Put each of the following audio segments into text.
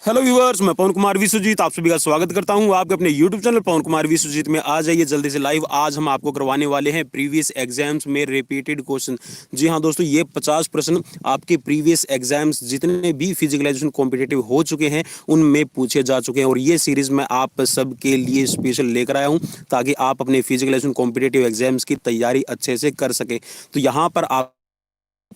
Hello viewers, मैं पवन कुमार विश्वजीत आप सभी का स्वागत करता हूं आपके अपने यूट्यूब चैनल पवन कुमार विश्वजीत में। आ जाइए जल्दी से लाइव। आज हम आपको करवाने वाले हैं प्रीवियस एग्जाम्स में रिपीटेड क्वेश्चन। जी हां दोस्तों, ये 50 प्रश्न आपके प्रीवियस एग्जाम्स जितने भी फिजिकलाइजेशन कॉम्पिटिटिव हो चुके हैं उनमें पूछे जा चुके हैं, और ये सीरीज मैं आप सबके लिए स्पेशल लेकर आया हूँ ताकि आप अपने फिजिकलाइजेशन कॉम्पिटिटिव एग्जाम्स की तैयारी अच्छे से कर सकें। तो यहाँ पर आप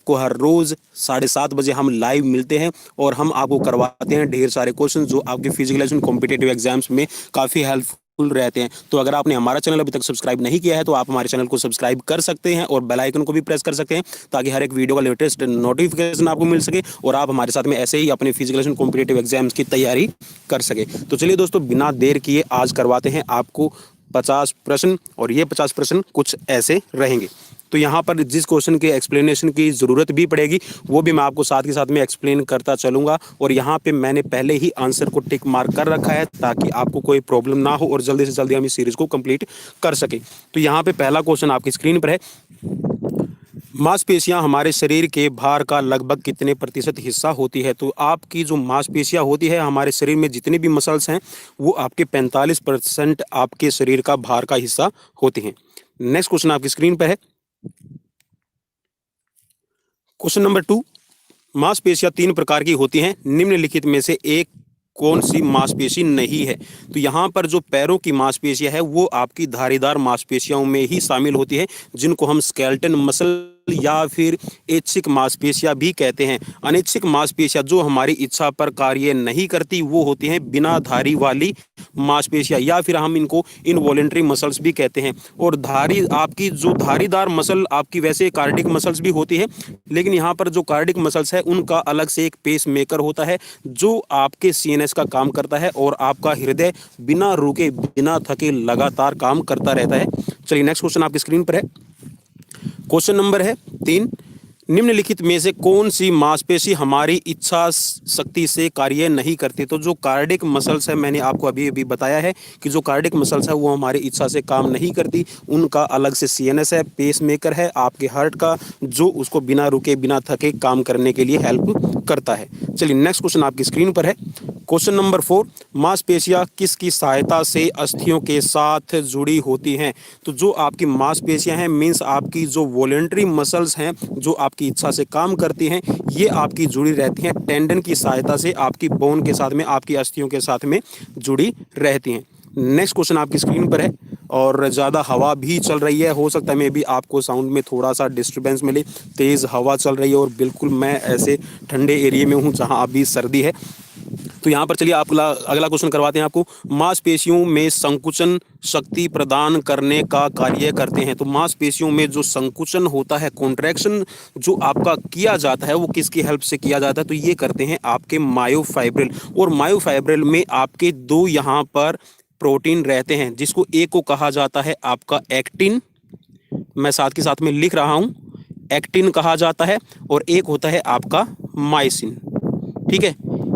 को हर रोज 7:30 बजे हम लाइव मिलते हैं और हम आपको करवाते हैं ढेर सारे क्वेश्चन जो आपके फिजिकलाइजेशन कॉम्पिटिटिव एग्जाम्स में काफी हेल्पफुल रहते हैं। तो अगर आपने हमारा चैनल अभी तक सब्सक्राइब नहीं किया है तो आप हमारे चैनल को सब्सक्राइब कर सकते हैं और बेल आइकन को भी प्रेस कर सकते हैं ताकि हर एक वीडियो का लेटेस्ट नोटिफिकेशन आपको मिल सके और आप हमारे साथ में ऐसे ही अपने फिजिकलाइजेशन कॉम्पिटिटिव एग्जाम्स की तैयारी कर सके। तो चलिए दोस्तों, बिना देर किए आज करवाते हैं आपको 50 प्रश्न, और ये 50 प्रश्न कुछ ऐसे रहेंगे। तो यहाँ पर जिस क्वेश्चन के एक्सप्लेनेशन की ज़रूरत भी पड़ेगी वो भी मैं आपको साथ के साथ में एक्सप्लेन करता चलूँगा, और यहाँ पे मैंने पहले ही आंसर को टिक मार्क कर रखा है ताकि आपको कोई प्रॉब्लम ना हो और जल्दी से जल्दी हम इस सीरीज़ को कंप्लीट कर सकें। तो यहाँ पे पहला क्वेश्चन आपकी स्क्रीन पर है। मांसपेशियां हमारे शरीर के भार का लगभग कितने प्रतिशत हिस्सा होती है? तो आपकी जो मांसपेशियां होती है हमारे शरीर में जितने भी मसल्स हैं वो आपके 45% आपके शरीर का भार का हिस्सा होती हैं। नेक्स्ट क्वेश्चन आपकी स्क्रीन पर है। क्वेश्चन नंबर 2, मांसपेशियां 3 प्रकार की होती हैं, निम्नलिखित में से एक कौन सी मांसपेशी नहीं है? तो यहाँ पर जो पैरों की मांसपेशियां है वो आपकी धारीदार मांसपेशियों में ही शामिल होती है, जिनको हम स्केलेटन मसल या फिर ऐच्छिक मांसपेशियां भी कहते हैं। अनैच्छिक मांसपेशियां जो हमारी इच्छा पर कार्य नहीं करती वो होती हैं बिना धारी वाली मांसपेशियां, या फिर हम इनको इनवॉलेंट्री मसल्स भी कहते हैं। और आपकी जो धारीदार मसल आपकी वैसे कार्डिक मसल्स भी होती है, लेकिन यहाँ पर जो कार्डिक मसल्स है उनका अलग से एक पेस मेकर होता है जो आपके सीएनएस का काम करता है और आपका हृदय बिना रुके बिना थके लगातार काम करता रहता है। चलिए नेक्स्ट क्वेश्चन आपकी स्क्रीन पर है। क्वेश्चन नंबर है 3, निम्नलिखित में से कौन सी मांसपेशी हमारी इच्छा शक्ति से कार्य नहीं करती? तो जो कार्डिक मसल्स है मैंने आपको अभी अभी बताया है कि जो कार्डिक मसल्स है वो हमारी इच्छा से काम नहीं करती, उनका अलग से सीएनएस है, पेस मेकर है आपके हार्ट का, जो उसको बिना रुके बिना थके काम करने के लिए हेल्प करता है। चलिए नेक्स्ट क्वेश्चन आपकी स्क्रीन पर है। क्वेश्चन नंबर 4, मांसपेशियां किसकी सहायता से अस्थियों के साथ जुड़ी होती हैं? तो जो आपकी मांसपेशियां हैं मीन्स आपकी जो वॉलेंटरी मसल्स हैं जो आपकी इच्छा से काम करती हैं, ये आपकी जुड़ी रहती हैं टेंडन की सहायता से, आपकी बोन के साथ में, आपकी अस्थियों के साथ में जुड़ी रहती हैं। नेक्स्ट क्वेश्चन आपकी स्क्रीन पर है, और ज़्यादा हवा भी चल रही है, हो सकता है मे भी आपको साउंड में थोड़ा सा डिस्टर्बेंस मिले। तेज़ हवा चल रही है और बिल्कुल मैं ऐसे ठंडे एरिया में हूँ जहाँ अभी सर्दी है। तो यहाँ पर चलिए आप अगला क्वेश्चन करवाते हैं आपको। मांसपेशियों में संकुचन शक्ति प्रदान करने का कार्य करते हैं। तो मांसपेशियों में जो संकुचन होता है, कॉन्ट्रैक्शन जो आपका किया जाता है वो किसकी हेल्प से किया जाता है? तो ये करते हैं आपके मायोफाइब्रिल, और मायोफाइब्रिल में आपके दो यहाँ पर प्रोटीन रहते हैं, जिसको एक को कहा जाता है आपका एक्टिन, मैं साथ के साथ में लिख रहा हूँ, एक्टिन कहा जाता है, और एक होता है आपका माइसिन। ठीक है,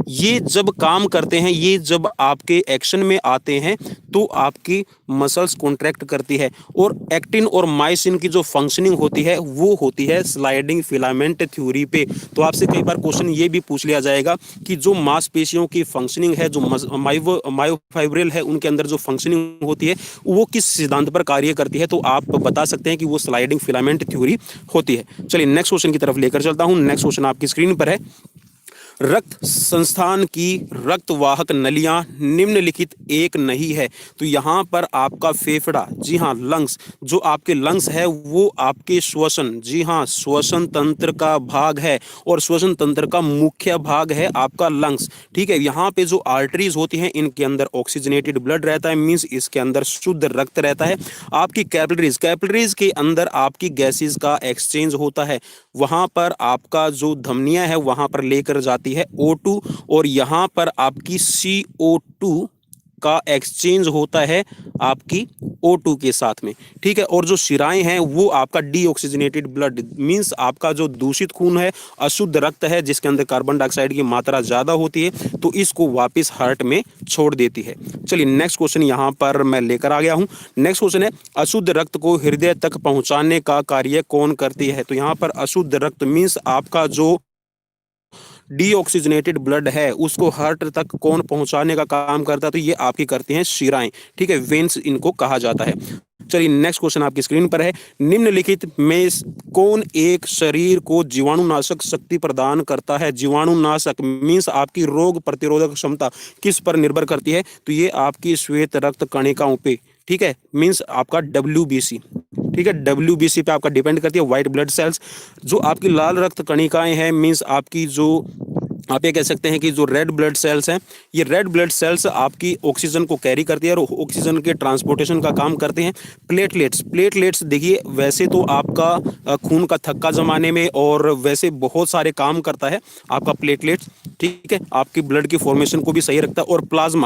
ये जब काम करते हैं, ये जब आपके एक्शन में आते हैं तो आपकी मसल्स कॉन्ट्रैक्ट करती है। और एक्टिन और माइसिन की जो फंक्शनिंग होती है वो होती है स्लाइडिंग फिलामेंट थ्योरी पे। तो आपसे कई बार क्वेश्चन ये भी पूछ लिया जाएगा कि जो मांसपेशियों की फंक्शनिंग है, जो मायोफाइब्रिल है, उनके अंदर जो फंक्शनिंग होती है वो किस सिद्धांत पर कार्य करती है? तो आप बता सकते हैं कि वो स्लाइडिंग फिलामेंट थ्योरी होती है। चलिए नेक्स्ट क्वेश्चन की तरफ लेकर चलता हूँ। नेक्स्ट क्वेश्चन आपकी स्क्रीन पर है। रक्त संस्थान की रक्तवाहक नलियां निम्नलिखित एक नहीं है। तो यहाँ पर आपका फेफड़ा, जी हाँ लंग्स, जो आपके लंग्स है वो आपके श्वसन, जी हाँ श्वसन तंत्र का भाग है, और श्वसन तंत्र का मुख्य भाग है आपका लंग्स। ठीक है, यहाँ पे जो आर्टरीज होती हैं इनके अंदर ऑक्सीजनेटेड ब्लड रहता है, मीन्स इसके अंदर शुद्ध रक्त रहता है। आपकी कैपिलरीज, कैपिलरीज के अंदर आपकी गैसेज का एक्सचेंज होता है, वहाँ पर आपका जो धमनियाँ है वहाँ पर लेकर जाती है O2, और यहाँ पर आपकी CO2 का एक्सचेंज होता है आपकी O2 के साथ में। ठीक है, और जो शिराएं हैं वो आपका डीऑक्सीजनेटेड ब्लड, मींस आपका जो दूषित खून है, अशुद्ध रक्त है जिसके अंदर कार्बन डाइऑक्साइड की मात्रा ज़्यादा होती है, तो इसको वापस हार्ट में छोड़ देती है। चलिए नेक्स्ट क्वेश्चन यहाँ पर मैं लेकर आ गया हूँ। नेक्स्ट क्वेश्चन है, अशुद्ध रक्त को हृदय तक पहुँचाने का कार्य कौन करती है? तो यहाँ पर अशुद्ध रक्त मीन्स आपका जो डीऑक्सीजनेटेड ब्लड है उसको हार्ट तक कौन पहुंचाने का काम करता है, तो ये आपकी करती हैं शिराएं, ठीक है, वेन्स इनको कहा जाता है। चलिए नेक्स्ट क्वेश्चन आपकी स्क्रीन पर है, निम्नलिखित में कौन एक शरीर को जीवाणुनाशक शक्ति प्रदान करता है। जीवाणुनाशक मीन्स आपकी रोग प्रतिरोधक क्षमता किस पर निर्भर करती है, तो ये आपकी श्वेत रक्त कणिकाओं पे, ठीक है, मीन्स आपका WBC, ठीक है, WBC पे आपका डिपेंड करती है, व्हाइट ब्लड सेल्स। जो आपकी लाल रक्त कणिकाएं हैं मीन्स आपकी जो आप ये कह सकते हैं कि जो रेड ब्लड सेल्स हैं, ये रेड ब्लड सेल्स आपकी ऑक्सीजन को कैरी करती है और ऑक्सीजन के ट्रांसपोर्टेशन का काम करते हैं। प्लेटलेट्स देखिए वैसे तो आपका खून का थक्का जमाने में और वैसे बहुत सारे काम करता है आपका प्लेटलेट्स, ठीक है, आपकी ब्लड की फॉर्मेशन को भी सही रखता है। और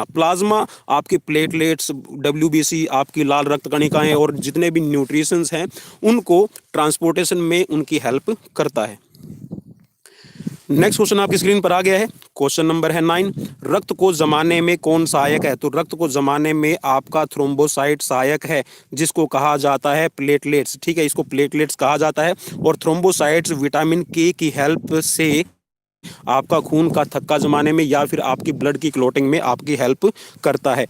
प्लाज्मा आपकी प्लेटलेट्स, WBC, आपकी लाल रक्त कणिकाएं और जितने भी न्यूट्रिशंस हैं उनको ट्रांसपोर्टेशन में उनकी हेल्प करता है। नेक्स्ट क्वेश्चन आपकी स्क्रीन पर आ गया है, क्वेश्चन नंबर है 9, रक्त को जमाने में कौन सहायक है, तो रक्त को जमाने में आपका थ्रोम्बोसाइट सहायक है जिसको कहा जाता है प्लेटलेट्स, ठीक है, इसको प्लेटलेट्स कहा जाता है। और थ्रोम्बोसाइट्स विटामिन K की हेल्प से आपका खून का थक्का जमाने में या फिर आपकी ब्लड की क्लॉटिंग में आपकी हेल्प करता है।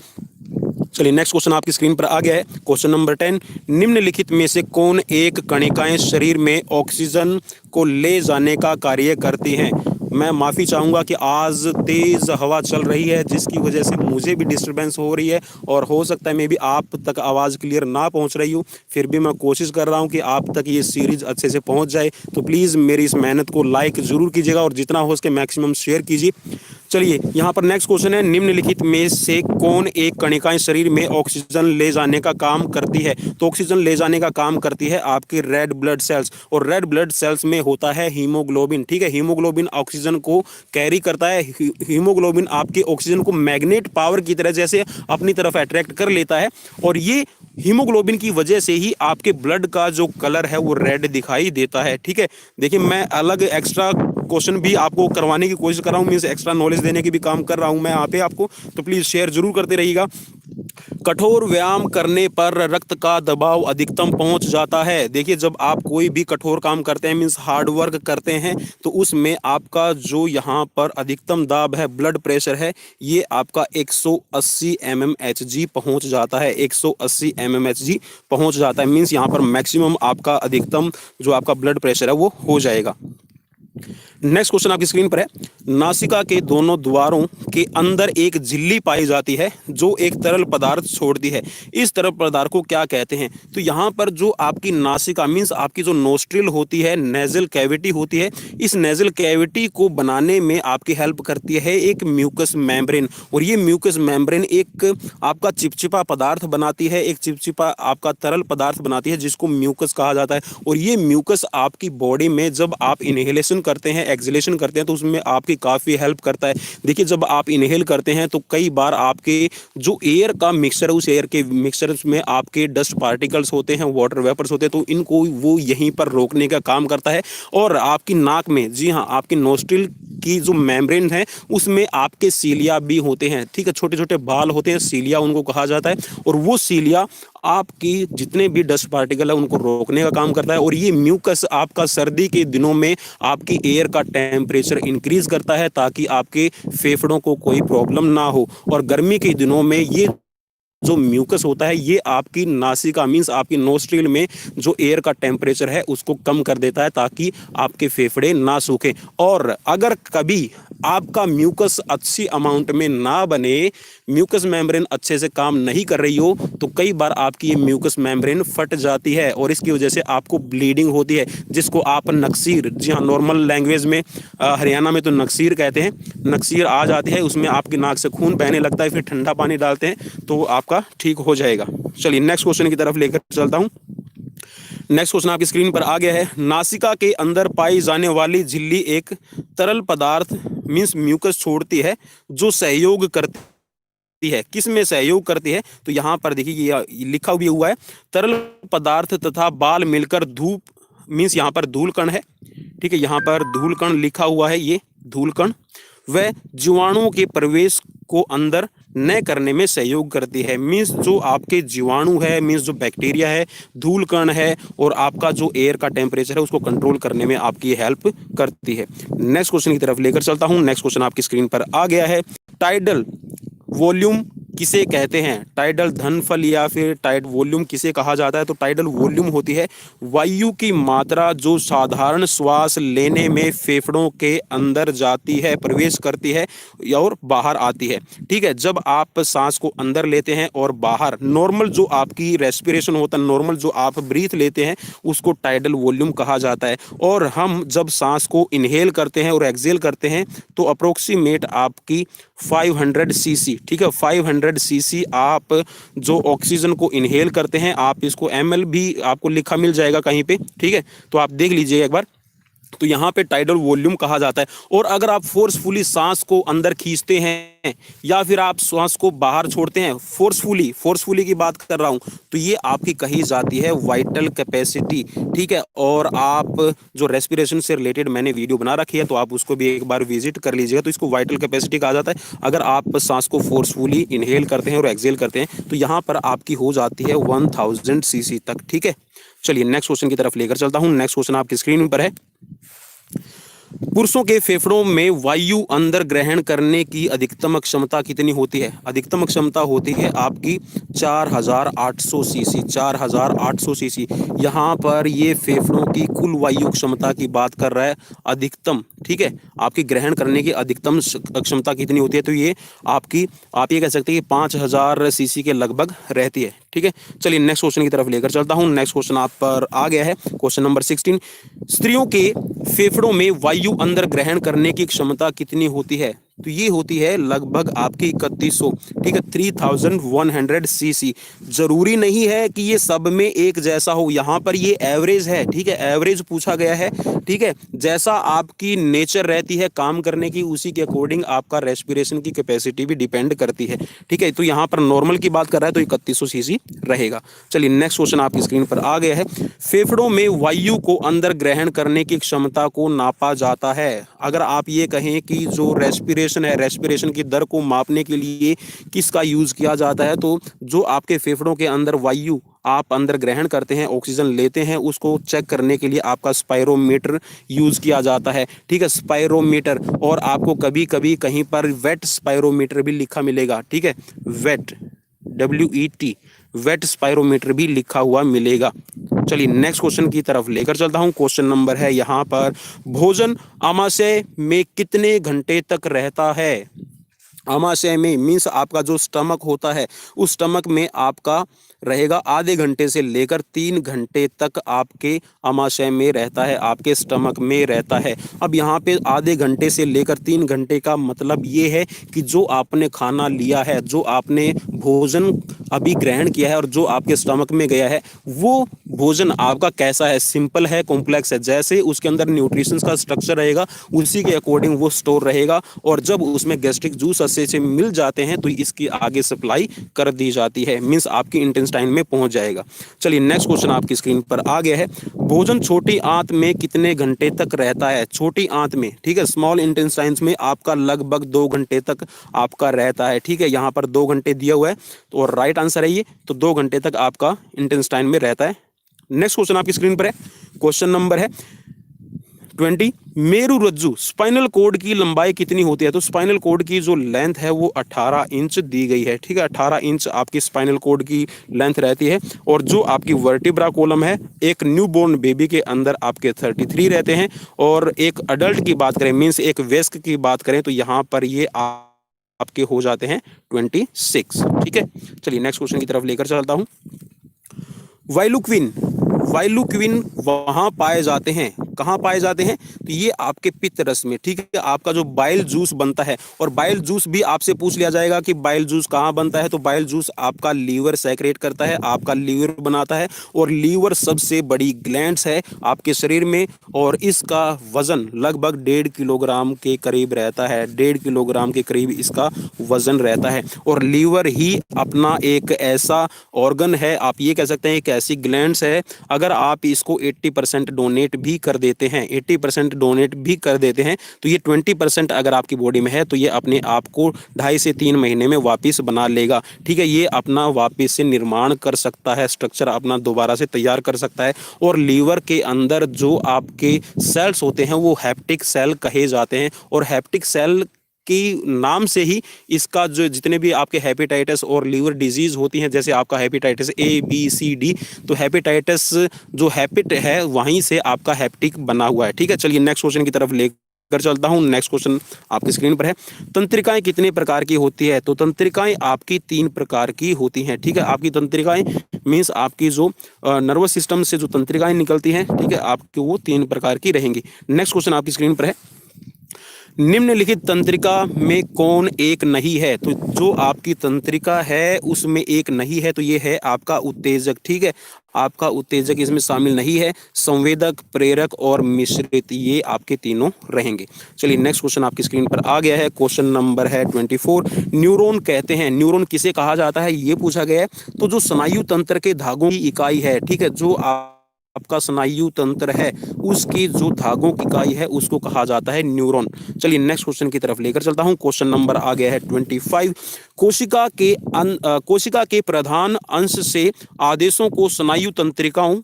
चलिए नेक्स्ट क्वेश्चन आपकी स्क्रीन पर आ गया है, क्वेश्चन नंबर 10, निम्नलिखित में से कौन एक कणिकाएं शरीर में ऑक्सीजन को ले जाने का कार्य करती हैं। मैं माफ़ी चाहूँगा कि आज तेज़ हवा चल रही है जिसकी वजह से मुझे भी डिस्टरबेंस हो रही है और हो सकता है मे भी आप तक आवाज़ क्लियर ना पहुँच रही हो, फिर भी मैं कोशिश कर रहा हूँ कि आप तक ये सीरीज़ अच्छे से पहुँच जाए। तो प्लीज़ मेरी इस मेहनत को लाइक ज़रूर कीजिएगा और जितना हो सके मैक्सिमम शेयर कीजिए। चलिए यहाँ पर नेक्स्ट क्वेश्चन है, निम्नलिखित में से कौन एक कणिकाएं शरीर में ऑक्सीजन ले जाने का काम करती है, तो ऑक्सीजन ले जाने का काम करती है आपकी रेड ब्लड सेल्स। और रेड ब्लड सेल्स में होता है हीमोग्लोबिन, ठीक है, हीमोग्लोबिन ऑक्सीजन को कैरी करता है। हीमोग्लोबिन आपके ऑक्सीजन को मैग्नेट पावर की तरह जैसे अपनी तरफ अट्रैक्ट कर लेता है और ये हीमोग्लोबिन की वजह से ही आपके ब्लड का जो कलर है वो रेड दिखाई देता है, ठीक है। देखिए मैं अलग एक्स्ट्रा क्वेश्चन भी आपको करवाने की कोशिश कर रहा हूँ, मीन्स एक्स्ट्रा नॉलेज देने की भी काम कर रहा हूँ मैं यहाँ पे आपको, तो प्लीज़ शेयर जरूर करते रहिएगा। कठोर व्यायाम करने पर रक्त का दबाव अधिकतम पहुंच जाता है। देखिए जब आप कोई भी कठोर काम करते हैं मीन्स हार्ड वर्क करते हैं तो उसमें आपका जो यहाँ पर अधिकतम दाब है, ब्लड प्रेशर है, ये आपका 180 mmHg पहुंच जाता है, 180 mmHg पहुंच जाता है, मीन्स यहाँ पर मैक्सिमम आपका अधिकतम जो आपका ब्लड प्रेशर है वो हो जाएगा। नेक्स्ट क्वेश्चन आपकी स्क्रीन पर है, नासिका के दोनों द्वारों के अंदर एक झिल्ली पाई जाती है जो एक तरल पदार्थ छोड़ती है। इस तरल पदार्थ को क्या कहते हैं, तो यहाँ पर जो आपकी नासिका मीन्स आपकी जो नोस्ट्रिल होती है, नेजल कैविटी होती है, इस नेजल कैविटी को बनाने में आपकी हेल्प करती है एक म्यूकस मेम्ब्रेन। और ये म्यूकस मेम्ब्रेन एक आपका चिपचिपा पदार्थ बनाती है, एक चिपचिपा आपका तरल पदार्थ बनाती है जिसको म्यूकस कहा जाता है। और ये म्यूकस आपकी बॉडी में जब आप इनहेलेशन करते हैं, एक्सहेलेशन करते हैं, तो उसमें आपकी काफ़ी हेल्प करता है। देखिए जब आप इनहेल करते हैं तो कई बार आपके जो एयर का मिक्सचर है उस एयर के मिक्सचर में आपके डस्ट पार्टिकल्स होते हैं, वाटर वेपर्स होते हैं, तो इनको वो यहीं पर रोकने का काम करता है। और आपकी नाक में, जी हाँ, आपकी नोस्ट्रिल की जो मेम्ब्रेन है उसमें आपके सीलिया भी होते हैं, ठीक है, छोटे छोटे बाल होते हैं, सीलिया उनको कहा जाता है। और वो सीलिया आपकी जितने भी डस्ट पार्टिकल है उनको रोकने का काम करता है। और ये म्यूकस आपका सर्दी के दिनों में आपकी एयर का टेम्परेचर इंक्रीज करता है ताकि आपके फेफड़ों को कोई प्रॉब्लम ना हो। और गर्मी के दिनों में ये जो म्यूकस होता है ये आपकी नासिका मीन्स आपकी नोस्ट्रिल में जो एयर का टेम्परेचर है उसको कम कर देता है ताकि आपके फेफड़े ना सूखें। और अगर कभी आपका म्यूकस अच्छी अमाउंट में ना बने, म्यूकस मेम्ब्रेन अच्छे से काम नहीं कर रही हो, तो कई बार आपकी ये म्यूकस मेम्ब्रेन फट जाती है और इसकी वजह से आपको ब्लीडिंग होती है, जिसको आप नक्सीर, जी हाँ, नॉर्मल लैंग्वेज में हरियाणा में तो नक्सीर कहते हैं, नक्सीर आ जाती है, उसमें आपकी नाक से खून बहने लगता है, फिर ठंडा पानी डालते हैं तो आपका ठीक हो जाएगा। चलिए नेक्स्ट क्वेश्चन की तरफ लेकर चलता हूँ। नेक्स्ट क्वेश्चन आपकी स्क्रीन पर आ गया है, नासिका के अंदर पाई जाने वाली झिल्ली एक तरल पदार्थ मीन्स म्यूकस छोड़ती है जो सहयोग करती है। किस में सहयोग करती है, तो यहाँ पर देखिए ये लिखा भी हुआ है, तरल पदार्थ तथा बाल मिलकर धूप मीन्स यहाँ पर धूल कण है, ठीक है, यहाँ पर धूल कण लिखा हुआ है, ये धूल कण वह जीवाणुओं के प्रवेश को अंदर न करने में सहयोग करती है। मीन्स जो आपके जीवाणु है, मीन्स जो बैक्टीरिया है, धूल कण है, और आपका जो एयर का टेम्परेचर है उसको कंट्रोल करने में आपकी हेल्प करती है। नेक्स्ट क्वेश्चन की तरफ लेकर चलता हूं। नेक्स्ट क्वेश्चन आपकी स्क्रीन पर आ गया है। टाइडल वॉल्यूम किसे कहते हैं? टाइडल घनफल या फिर टाइड वॉल्यूम किसे कहा जाता है? तो टाइडल वॉल्यूम होती है वायु की मात्रा जो साधारण श्वास लेने में फेफड़ों के अंदर जाती है, प्रवेश करती है और बाहर आती है। ठीक है, जब आप सांस को अंदर लेते हैं और बाहर नॉर्मल जो आपकी रेस्पिरेशन होता है, नॉर्मल जो आप ब्रीथ लेते हैं, उसको टाइडल वॉल्यूम कहा जाता है। और हम जब सांस को इनहेल करते हैं और एक्सहेल करते हैं तो अप्रोक्सीमेट आपकी 500 सीसी, ठीक है, 500 सीसी आप जो ऑक्सीजन को इनहेल करते हैं, आप इसको ml भी आपको लिखा मिल जाएगा कहीं पे, ठीक है, तो आप देख लीजिए एक बार। तो यहाँ पे टाइडल वॉल्यूम कहा जाता है। और अगर आप फोर्सफुली सांस को अंदर खींचते हैं या फिर आप सांस को बाहर छोड़ते हैं, फोर्सफुली की बात कर रहा हूं, तो ये आपकी कही जाती है वाइटल कैपेसिटी। ठीक है, और आप जो रेस्पिरेशन से रिलेटेड मैंने वीडियो बना रखी है, तो आप उसको भी एक बार विजिट कर लीजिएगा। तो इसको वाइटल कैपेसिटी कहा जाता है। अगर आप सांस को फोर्सफुली इनहेल करते हैं और एक्सहेल करते हैं तो यहाँ पर आपकी हो जाती है 1000 सीसी तक। ठीक है, चलिए नेक्स्ट क्वेश्चन की तरफ लेकर चलता हूं। नेक्स्ट क्वेश्चन आपकी स्क्रीन पर है। पुरुषों के फेफड़ों में वायु अंदर ग्रहण करने की अधिकतम क्षमता कितनी होती है? अधिकतम क्षमता होती है आपकी 4800 सीसी, 4800 सीसी। यहाँ पर ये फेफड़ों की कुल वायु क्षमता की बात कर रहा है, अधिकतम। ठीक है, आपकी ग्रहण करने की अधिकतम क्षमता कितनी होती है? तो ये आपकी, आप ये कह सकते हैं कि 5000 सीसी के लगभग रहती है। ठीक है, चलिए नेक्स्ट क्वेश्चन की तरफ लेकर चलता हूं। नेक्स्ट क्वेश्चन आप पर आ गया है, क्वेश्चन नंबर 16। स्त्रियों के फेफड़ों में वायु अंदर ग्रहण करने की क्षमता कितनी होती है? तो ये होती है लगभग आपकी 3100, ठीक है, 3100 सीसी। जरूरी नहीं है कि ये सब में एक जैसा हो, यहाँ पर ये एवरेज है। ठीक है, एवरेज पूछा गया है। ठीक है, जैसा आपकी नेचर रहती है काम करने की, उसी के अकॉर्डिंग आपका रेस्पिरेशन की कैपेसिटी भी डिपेंड करती है। ठीक है, तो यहाँ पर नॉर्मल की बात कर रहा है तो 3100 सीसी रहेगा। चलिए नेक्स्ट क्वेश्चन आपकी स्क्रीन पर आ गया है। फेफड़ों में वायु को अंदर ग्रहण करने की क्षमता को नापा जाता है। अगर आप ये कहें कि जो रेस्पिरेशन है, रेस्पिरेशन की दर को मापने के लिए किसका यूज किया जाता है, तो जो आपके फेफड़ों के अंदर वायु आप अंदर ग्रहण करते हैं, ऑक्सीजन लेते हैं, उसको चेक करने के लिए आपका स्पायरोमीटर यूज किया जाता है। ठीक है, स्पायरोमीटर, और आपको कभी कभी कहीं पर वेट स्पायरोमीटर भी लिखा मिलेगा। ठीक है, वेट, WET, वेट स्पायरोमीटर भी लिखा हुआ मिलेगा। चलिए नेक्स्ट क्वेश्चन की तरफ लेकर चलता हूं। क्वेश्चन नंबर है यहाँ पर, भोजन आमाशय में कितने घंटे तक रहता है? आमाशय में मीन्स आपका जो स्टमक होता है, उस स्टमक में आपका रहेगा आधे घंटे से लेकर 3 घंटे तक आपके आमाशय में रहता है, आपके स्टमक में रहता है। अब यहाँ पे आधे घंटे से लेकर 3 घंटे का मतलब ये है कि जो आपने खाना लिया है, जो आपने भोजन अभी ग्रहण किया है और जो आपके स्टमक में गया है, वो भोजन आपका कैसा है, सिंपल है, कॉम्प्लेक्स है। जैसे उसके अंदर न्यूट्रिशंस का स्ट्रक्चर रहेगा उसी के अकॉर्डिंग वो स्टोर रहेगा, और जब उसमें गैस्ट्रिक जूस से मिल जाते हैं तो इसकी आगे सप्लाई कर दी जाती है, मींस आपकी इंटेस्टाइन में पहुंच जाएगा। चलिए नेक्स्ट क्वेश्चन आपकी स्क्रीन पर आ गया है। भोजन छोटी आंत में कितने घंटे तक रहता है? छोटी आंत में, ठीक है, स्मॉल इंटेस्टाइन्स में आपका लगभग 2 घंटे तक आपका रहता है। ठीक है, यहाँ पर 2 घंटे दिया हुआ है, तो राइट आंसर है ये, तो 2 घंटे तक आपका इंटेस्टाइन में रहता है। नेक्स्ट क्वेश्चन आपकी स्क्रीन पर है, क्वेश्चन नंबर है 20। मेरु रज्जु स्पाइनल कोड की लंबाई कितनी होती है? तो स्पाइनल कोड की जो लेंथ है वो 18 इंच दी गई है। ठीक है, 18 इंच आपकी स्पाइनल कोड की लेंथ रहती है। और जो आपकी वर्टिब्रा कॉलम है, एक न्यूबॉर्न बेबी के अंदर आपके 33 रहते हैं, और एक अडल्ट की बात करें, मीन्स एक वयस्क की बात करें, तो यहाँ पर ये आपके हो जाते हैं 26। ठीक है, चलिए नेक्स्ट क्वेश्चन की तरफ लेकर चलता हूँ। वाइलुक्विन, वाइलुक्विन वहां पाए जाते हैं, कहाँ पाए जाते हैं? तो ये आपके पित्त रस में। ठीक है, आपका जो बाइल जूस बनता है, और बाइल जूस भी आपसे पूछ लिया जाएगा कि बाइल जूस कहाँ बनता है, तो बाइल जूस आपका लीवर सेक्रेट करता है, आपका लीवर बनाता है। और लीवर सबसे बड़ी ग्लैंड्स है आपके शरीर में, और इसका वजन लगभग 1.5 किलोग्राम के करीब रहता है, 1.5 किलोग्राम के करीब इसका वजन रहता है। और लीवर ही अपना एक ऐसा ऑर्गन है, आप ये कह सकते हैं एक ऐसी ग्लैंड्स है, अगर आप इसको 80% डोनेट भी कर देते हैं, 80% डोनेट भी कर देते हैं। तो ये 20% अगर आपकी बॉडी में है तो ये अपने आप को 2.5 से 3 महीने में वापस बना लेगा। ठीक है, ये अपना वापस से निर्माण कर सकता है, स्ट्रक्चर अपना दोबारा से तैयार कर सकता है। और लीवर के अंदर जो आपके सेल्स होते हैं वो हैप्टिक सेल कहे जाते हैं, और हैप्टिक सेल की नाम से ही इसका जो जितने भी आपके हेपेटाइटिस और लीवर डिजीज होती हैं, जैसे आपका hepatitis A B C D, तो हेपेटाइटिस जो हैपिट है वहीं से आपका हैप्टिक बना हुआ है। ठीक है, चलिए नेक्स्ट क्वेश्चन की तरफ लेकर चलता हूं। नेक्स्ट क्वेश्चन आपकी स्क्रीन पर है, तंत्रिकाएं कितने प्रकार की होती है? तो तंत्रिकाएं आपकी 3 प्रकार की होती हैं। ठीक है, आपकी तंत्रिकाएं मीन्स आपकी जो नर्वस सिस्टम से जो तंत्रिकाएं निकलती हैं, ठीक है, आपकी वो 3 प्रकार की रहेंगी। नेक्स्ट क्वेश्चन आपकी स्क्रीन पर है, निम्नलिखित तंत्रिका में कौन एक नहीं है? तो जो आपकी तंत्रिका है उसमें एक नहीं है, तो ये है आपका उत्तेजक। ठीक है, आपका उत्तेजक इसमें शामिल नहीं है। संवेदक, प्रेरक और मिश्रित, ये आपके तीनों रहेंगे। चलिए नेक्स्ट क्वेश्चन आपकी स्क्रीन पर आ गया है, क्वेश्चन नंबर है 24। न्यूरॉन कहते हैं, न्यूरॉन किसे कहा जाता है ये पूछा गया है। तो जो स्नायु तंत्र के धागों की इकाई है, ठीक है, जो आपका स्नायु तंत्र है उसकी जो धागों की इकाई है उसको कहा जाता है न्यूरॉन। चलिए नेक्स्ट क्वेश्चन की तरफ लेकर चलता हूं। क्वेश्चन नंबर आ गया है 25। कोशिका के प्रधान अंश से आदेशों को स्नायु तंत्रिकाओं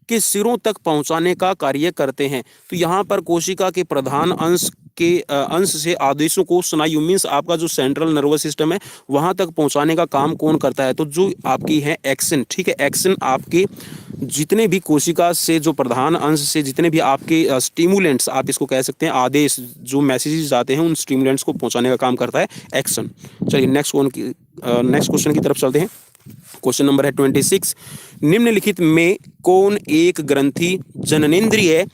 के सिरों तक पहुंचाने का कार्य करते हैं। तो यहाँ पर कोशिका के प्रधान अंश से आदेशों को स्नायु मीन्स आपका जो सेंट्रल नर्वस सिस्टम है वहां तक पहुंचाने का काम कौन करता है? तो जो आपकी है एक्सन। ठीक है, एक्सन आपके जितने भी कोशिका से जो प्रधान अंश से जितने भी आपके स्टिमुलेंट्स, आप इसको कह सकते हैं आदेश, जो मैसेजेस आते हैं उन स्टिमुलेंट्स को पहुंचाने का काम करता है एक्सन। चलिए नेक्स्ट क्वेश्चन की तरफ चलते हैं। क्वेश्चन नंबर है 26। निम्नलिखित में कौन एक ग्रंथि जननेंद्रिय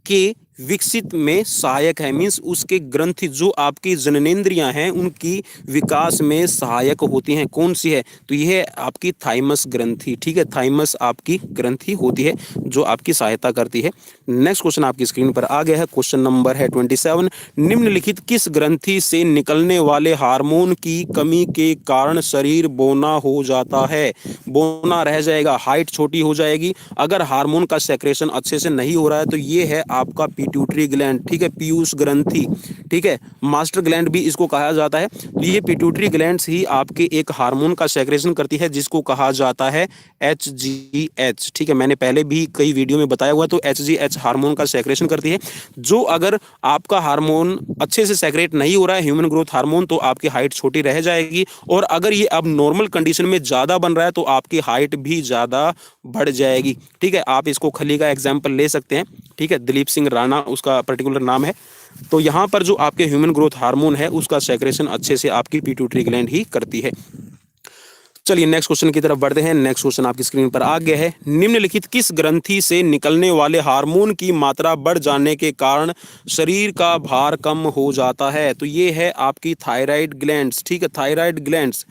के विकसित में सहायक है? मीन्स उसके ग्रंथि जो आपकी जननेंद्रियां हैं उनकी विकास में सहायक होती हैं, कौन सी है? तो यह है आपकी थाइमस ग्रंथि। ठीक है, थाइमस आपकी ग्रंथि होती है जो आपकी सहायता करती है। नेक्स्ट क्वेश्चन आपकी स्क्रीन पर आ गया है, क्वेश्चन नंबर है 27। निम्नलिखित किस ग्रंथि से निकलने वाले हार्मोन की कमी के कारण शरीर बौना हो जाता है? बौना रह जाएगा, हाइट छोटी हो जाएगी। अगर हार्मोन का सेक्रेशन अच्छे से नहीं हो रहा है तो ये है आपका पिट्यूटरी ग्लैंड। ठीक है, पीयूष ग्रंथि, ठीक है, मास्टर ग्लैंड भी इसको कहा जाता है। तो ये पिट्यूटरी ग्लैंड ही आपके एक हार्मोन का सेक्रेशन करती है जिसको कहा जाता है HGH। ठीक है, मैंने पहले भी कई वीडियो में बताया हुआ। तो HGH हार्मोन का सेक्रेशन करती है। जो अगर आपका हार्मोन अच्छे से सेक्रेट नहीं हो रहा है, ह्यूमन ग्रोथ हार्मोन, तो आपकी हाइट छोटी रह जाएगी। और अगर ये अब नॉर्मल कंडीशन में ज्यादा बन रहा है तो आपकी हाइट भी ज्यादा बढ़ जाएगी। ठीक है, आप इसको खली का एग्जाम्पल ले सकते हैं। ठीक है, दिलीप सिंह राणा उसका पर्टिकुलर नाम है। तो यहाँ पर जो आपके ह्यूमन ग्रोथ हार्मोन है उसका सेक्रेशन अच्छे से आपकी पिट्यूटरी ग्लैंड ही करती है। चलिए नेक्स्ट क्वेश्चन की तरफ बढ़ते हैं। नेक्स्ट क्वेश्चन आपकी स्क्रीन पर आ गया है, निम्नलिखित किस ग्रंथि से निकलने वाले हार्मोन की मात्रा बढ़ जाने के कारण शरीर का भार कम हो जाता है? तो ये है आपकी थायराइड ग्लैंड्स। ठीक है, थायराइड ग्लैंड्स,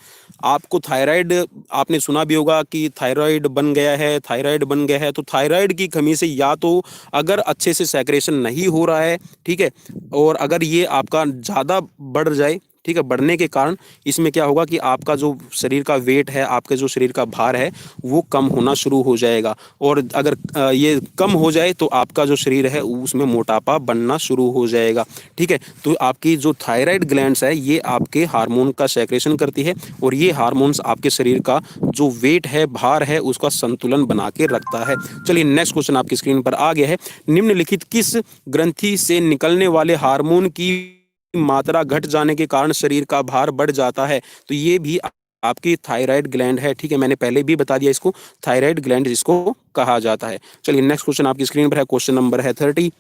आपको थायराइड, आपने सुना भी होगा कि थायराइड बन गया है, थायराइड बन गया है। तो थायराइड की कमी से या तो अगर अच्छे से सेक्रेशन नहीं हो रहा है, ठीक है, और अगर ये आपका ज़्यादा बढ़ जाए, ठीक है, बढ़ने के कारण इसमें क्या होगा कि आपका जो शरीर का वेट है, आपके जो शरीर का भार है वो कम होना शुरू हो जाएगा। और अगर ये कम हो जाए तो आपका जो शरीर है उसमें मोटापा बनना शुरू हो जाएगा। ठीक है, तो आपकी जो थायराइड ग्लैंड्स है ये आपके हार्मोन का सेक्रेशन करती है और ये हार्मोन्स आपके शरीर का जो वेट है, भार है, उसका संतुलन बना के रखता है। चलिए नेक्स्ट क्वेश्चन आपकी स्क्रीन पर आ गया है, निम्नलिखित किस ग्रंथि से निकलने वाले हार्मोन की मात्रा घट जाने के कारण शरीर का भार बढ़ जाता है? तो ये भी आपकी थायराइड ग्लैंड है। ठीक है, मैंने पहले भी बता दिया इसको, थायराइड ग्लैंड जिसको कहा जाता है। चलिए नेक्स्ट क्वेश्चन आपकी स्क्रीन पर है, क्वेश्चन नंबर है 30।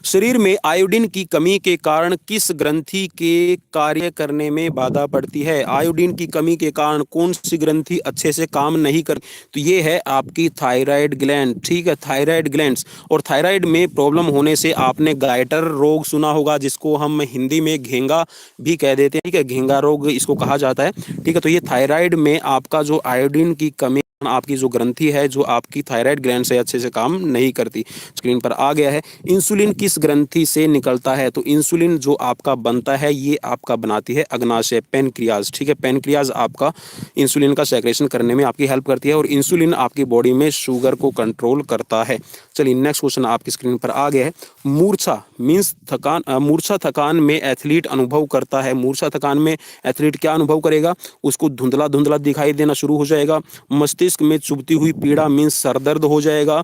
शरीर में आयोडीन की कमी के कारण किस ग्रंथि के कार्य करने में बाधा पड़ती है? आयोडीन की कमी के कारण कौन सी ग्रंथि अच्छे से काम नहीं कर? तो ये है आपकी थायराइड ग्लैंड। ठीक है, थायराइड ग्लैंड्स। और थायराइड में प्रॉब्लम होने से आपने गाइटर रोग सुना होगा, जिसको हम हिंदी में घेंगा भी कह देते हैं। ठीक है, घेंगा रोग इसको कहा जाता है। ठीक है, तो ये थायराइड में आपका जो आयोडीन की कमी आपकी जो ग्रंथि है, जो आपकी थायराइड ग्लैंड से अच्छे से काम नहीं करती। स्क्रीन पर आ गया है, इंसुलिन किस ग्रंथि से निकलता है? तो इंसुलिन जो आपका बनता है ये आपका बनाती है अग्नाशय, पेनक्रियाज। ठीक है, पेनक्रियाज आपका इंसुलिन का सेक्रेशन करने में आपकी हेल्प करती है और इंसुलिन आपकी बॉडी में शुगर को कंट्रोल करता है। चलिए नेक्स्ट क्वेश्चन आपकी स्क्रीन पर आ गया है, मूर्छा मीन्स थकान, मूर्छा थकान में एथलीट अनुभव करता है। मूर्छा थकान में एथलीट क्या अनुभव करेगा? उसको धुंधला धुंधला दिखाई देना शुरू हो जाएगा, मस्तिष्क में चुभती हुई पीड़ा मीन्स सरदर्द हो जाएगा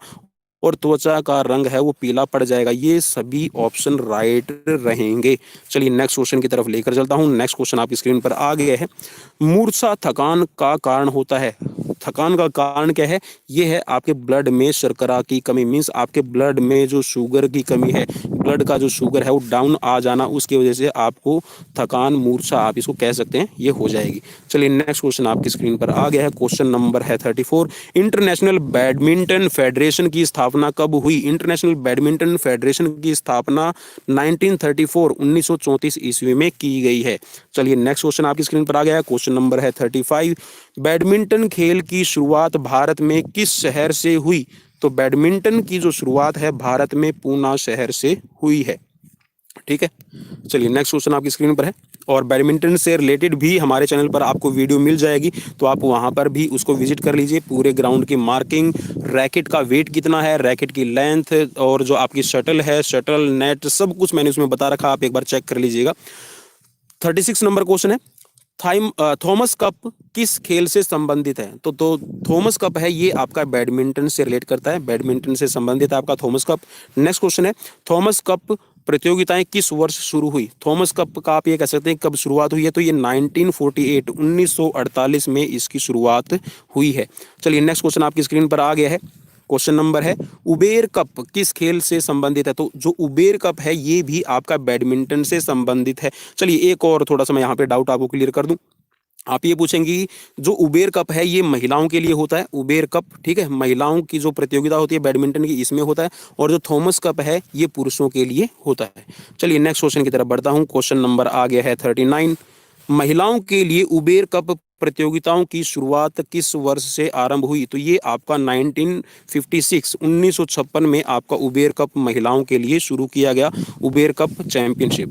और त्वचा का रंग है वो पीला पड़ जाएगा। ये सभी ऑप्शन राइट रहेंगे। चलिए नेक्स्ट क्वेश्चन की तरफ लेकर चलता हूं। नेक्स्ट क्वेश्चन आपकी स्क्रीन पर आ गया है, मूर्छा थकान का कारण होता है। थकान का कारण क्या है? ये है आपके ब्लड में शर्करा की कमी, मीन्स आपके ब्लड में जो शुगर की कमी है, ब्लड का जो शुगर है वो डाउन आ जाना, उसकी वजह से आपको थकान, मूर्छा आप इसको कह सकते हैं, ये हो जाएगी। चलिए नेक्स्ट क्वेश्चन आपकी स्क्रीन पर आ गया है, क्वेश्चन नंबर है 34, इंटरनेशनल बैडमिंटन फेडरेशन की स्थापना कब हुई? इंटरनेशनल बैडमिंटन फेडरेशन की स्थापना 1934 ईस्वी में की गई है। चलिए नेक्स्ट क्वेश्चन आपकी स्क्रीन पर आ गया है, क्वेश्चन नंबर है 35, बैडमिंटन खेल की शुरुआत भारत में किस शहर से हुई? तो बैडमिंटन की जो शुरुआत है भारत में पूना शहर से हुई है। ठीक है, चलिए नेक्स्ट क्वेश्चन आपकी स्क्रीन पर है और बैडमिंटन से रिलेटेड भी हमारे चैनल पर आपको वीडियो मिल जाएगी, तो आप वहां पर भी उसको विजिट कर लीजिए। पूरे ग्राउंड की मार्किंग, रैकेट का वेट कितना है, रैकेट की लेंथ और जो आपकी शटल है, शटल नेट, सब कुछ मैंने उसमें बता रखा, आप एक बार चेक कर लीजिएगा। 36 नंबर क्वेश्चन है, थॉमस कप किस खेल से संबंधित है? तो थॉमस कप है ये आपका बैडमिंटन से रिलेट करता है, बैडमिंटन से संबंधित है आपका थॉमस कप। नेक्स्ट क्वेश्चन है, थॉमस कप प्रतियोगिताएं किस वर्ष शुरू हुई? थॉमस कप का आप ये कह सकते हैं कब शुरुआत हुई है? तो ये 1948 में इसकी शुरुआत हुई है। चलिए नेक्स्ट क्वेश्चन आपकी स्क्रीन पर आ गया है, क्वेश्चन नंबर है, उबेर कप किस खेल से संबंधित है? तो जो उबेर कप है ये भी आपका बैडमिंटन से संबंधित है। चलिए एक और थोड़ा सा मैं यहाँ पे डाउट आपको क्लियर कर दूं। आप ये पूछेंगी जो उबेर कप है ये महिलाओं के लिए होता है, उबेर कप, ठीक है, महिलाओं की जो प्रतियोगिता होती है बैडमिंटन की इसमें होता है, और जो थॉमस कप है ये पुरुषों के लिए होता है। चलिए नेक्स्ट क्वेश्चन की तरफ बढ़ता हूँ, क्वेश्चन नंबर आ गया है 39, महिलाओं के लिए उबेर कप प्रतियोगिताओं की शुरुआत किस वर्ष से आरंभ हुई? तो ये आपका 1956 में आपका उबेर कप महिलाओं के लिए शुरू किया गया, Uber cup championship.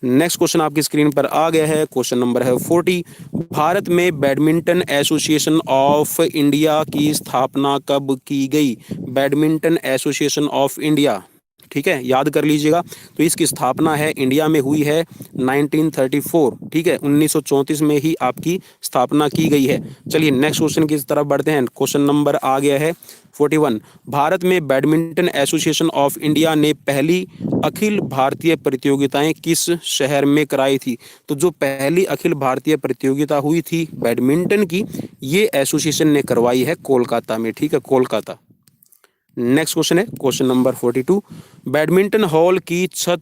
Next question आपकी स्क्रीन पर आ गया है, क्वेश्चन नंबर है 40, भारत में बैडमिंटन एसोसिएशन ऑफ इंडिया की स्थापना कब की गई? बैडमिंटन एसोसिएशन ऑफ इंडिया, ठीक है, याद कर लीजिएगा। तो इसकी स्थापना है इंडिया में हुई है 1934, ठीक है, 1934 में ही आपकी स्थापना की गई है। चलिए नेक्स्ट क्वेश्चन की तरफ बढ़ते हैं, क्वेश्चन नंबर आ गया है 41, भारत में बैडमिंटन एसोसिएशन ऑफ इंडिया ने पहली अखिल भारतीय प्रतियोगिताएं किस शहर में कराई थी? तो जो पहली अखिल भारतीय प्रतियोगिता हुई थी बैडमिंटन की, ये एसोसिएशन ने करवाई है कोलकाता में, ठीक है, कोलकाता। नेक्स्ट क्वेश्चन है क्वेश्चन नंबर 42, बैडमिंटन हॉल की छत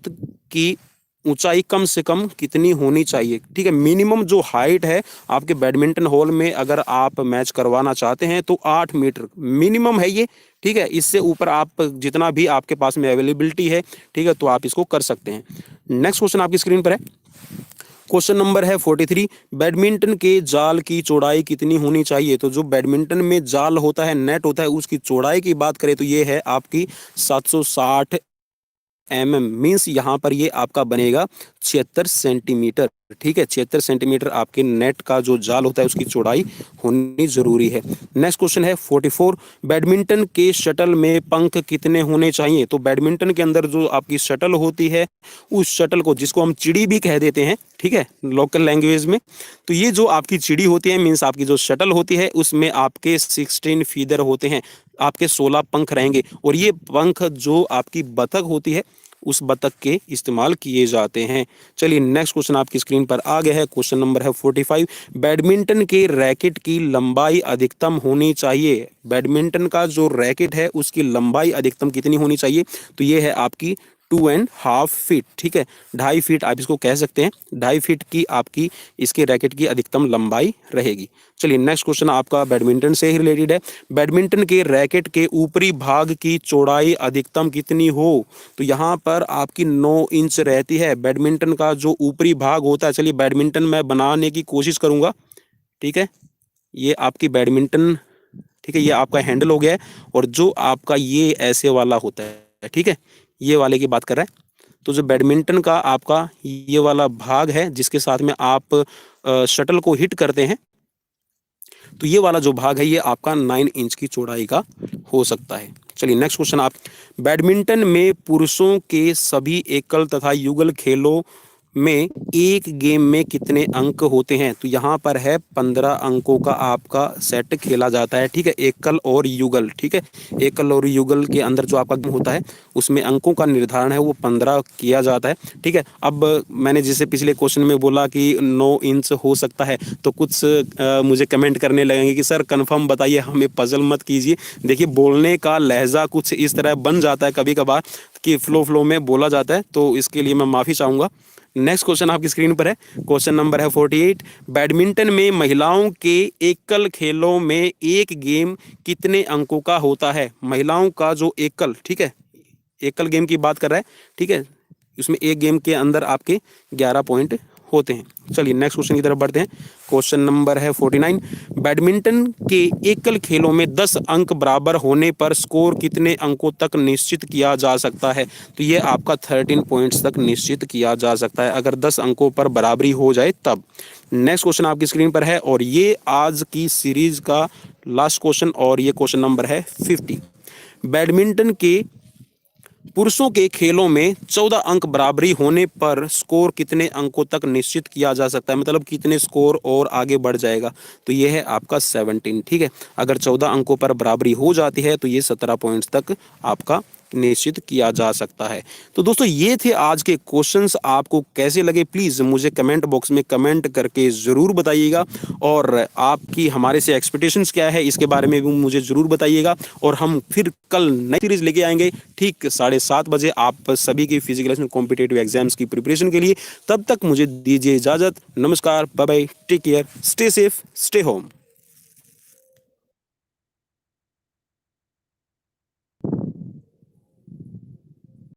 की ऊंचाई कम से कम कितनी होनी चाहिए? ठीक है, मिनिमम जो हाइट है आपके बैडमिंटन हॉल में अगर आप मैच करवाना चाहते हैं तो 8 मीटर मिनिमम है ये, ठीक है, इससे ऊपर आप जितना भी आपके पास में अवेलेबिलिटी है, ठीक है, तो आप इसको कर सकते हैं। नेक्स्ट क्वेश्चन आपकी स्क्रीन पर है, क्वेश्चन नंबर है 43, बैडमिंटन के जाल की चौड़ाई कितनी होनी चाहिए? तो जो बैडमिंटन में जाल होता है, नेट होता है, उसकी चौड़ाई की बात करें तो ये है आपकी 760 मीन्स यहाँ पर ये आपका बनेगा 76 सेंटीमीटर, ठीक है, 76 सेंटीमीटर आपके नेट का जो जाल होता है उसकी चौड़ाई होनी जरूरी है। नेक्स्ट क्वेश्चन है 44, बैडमिंटन के शटल में पंख कितने होने चाहिए? तो बैडमिंटन के अंदर जो आपकी शटल होती है, उस शटल को, जिसको हम चिड़ी भी कह देते हैं, ठीक है, लोकल लैंग्वेज में, तो ये जो आपकी चिड़ी होती है मीन्स आपकी जो शटल होती है उसमें आपके 16 फीदर होते हैं, आपके 16 पंख रहेंगे, और ये पंख जो आपकी बतख होती है उस बतख के इस्तेमाल किए जाते हैं। चलिए नेक्स्ट क्वेश्चन आपकी स्क्रीन पर आ गया है, क्वेश्चन नंबर है 45, बैडमिंटन के रैकेट की लंबाई अधिकतम होनी चाहिए? बैडमिंटन का जो रैकेट है उसकी लंबाई अधिकतम कितनी होनी चाहिए? तो ये है आपकी 2.5 फीट, ठीक है, 2.5 फीट आप इसको कह सकते हैं, 2.5 फीट की आपकी इसके रैकेट की अधिकतम लंबाई रहेगी। चलिए नेक्स्ट क्वेश्चन आपका बैडमिंटन से ही रिलेटेड है, बैडमिंटन के रैकेट के ऊपरी भाग की चौड़ाई अधिकतम कितनी हो? तो यहाँ पर आपकी 9 इंच रहती है बैडमिंटन का जो ऊपरी भाग होता है। चलिए बैडमिंटन मैं बनाने की कोशिश करूंगा, ठीक है, ये आपकी बैडमिंटन ठीक है, ये आपका हैंडल हो गया है। और जो आपका ये ऐसे वाला होता है, ठीक है, ये वाले की बात कर रहा है। तो जो बैडमिंटन का आपका ये वाला भाग है जिसके साथ में आप शटल को हिट करते हैं, तो ये वाला जो भाग है ये आपका 9 इंच की चौड़ाई का हो सकता है। चलिए नेक्स्ट क्वेश्चन आप, बैडमिंटन में पुरुषों के सभी एकल तथा युगल खेलों में एक गेम में कितने अंक होते हैं? तो यहाँ पर है 15 अंकों का आपका सेट खेला जाता है, ठीक है, एकल और युगल, ठीक है। एकल और युगल के अंदर जो आपका गेम होता है उसमें अंकों का निर्धारण है वो 15 किया जाता है, ठीक है। अब मैंने जैसे पिछले क्वेश्चन में बोला कि 9 इंच हो सकता है, तो कुछ मुझे कमेंट करने लगेंगे कि सर कंफर्म बताइए, हमें पजल मत कीजिए। देखिए बोलने का लहजा कुछ इस तरह बन जाता है कभी कभार कि फ्लो में बोला जाता है, तो इसके लिए मैं माफ़ी चाहूँगा। नेक्स्ट क्वेश्चन आपकी स्क्रीन पर है, क्वेश्चन नंबर है 48, बैडमिंटन में महिलाओं के एकल खेलों में एक गेम कितने अंकों का होता है? महिलाओं का जो एकल, ठीक है, एकल गेम की बात कर रहा है, ठीक है, उसमें एक गेम के अंदर आपके 11 पॉइंट होते हैं। चलिए नेक्स्ट क्वेश्चन की तरफ बढ़ते हैं, क्वेश्चन नंबर है 49, बैडमिंटन के एकल खेलों में 10 अंक बराबर होने पर स्कोर कितने अंकों तक निश्चित किया जा सकता है? तो ये आपका 13 पॉइंट्स तक निश्चित किया जा सकता है अगर 10 अंकों पर बराबरी हो जाए तब। नेक्स्ट क्वेश्चन आपकी स्क्रीन पर है और ये आज की सीरीज का लास्ट क्वेश्चन और ये क्वेश्चन नंबर है 50, बैडमिंटन के पुरुषों के खेलों में 14 अंक बराबरी होने पर स्कोर कितने अंकों तक निश्चित किया जा सकता है? मतलब कितने स्कोर और आगे बढ़ जाएगा? तो ये है आपका 17, ठीक है। अगर 14 अंकों पर बराबरी हो जाती है तो ये 17 पॉइंट्स तक आपका निश्चित किया जा सकता है। तो दोस्तों ये थे आज के क्वेश्चंस, आपको कैसे लगे प्लीज़ मुझे कमेंट बॉक्स में कमेंट करके ज़रूर बताइएगा, और आपकी हमारे से एक्सपेक्टेशंस क्या है इसके बारे में भी मुझे ज़रूर बताइएगा। और हम फिर कल नई सीरीज लेके आएंगे ठीक 7:30 बजे आप सभी की फिजिकल कॉम्पिटेटिव एग्जाम्स की प्रिपरेशन के लिए। तब तक मुझे दीजिए इजाज़त, नमस्कार, bye bye, take care, stay safe, stay home.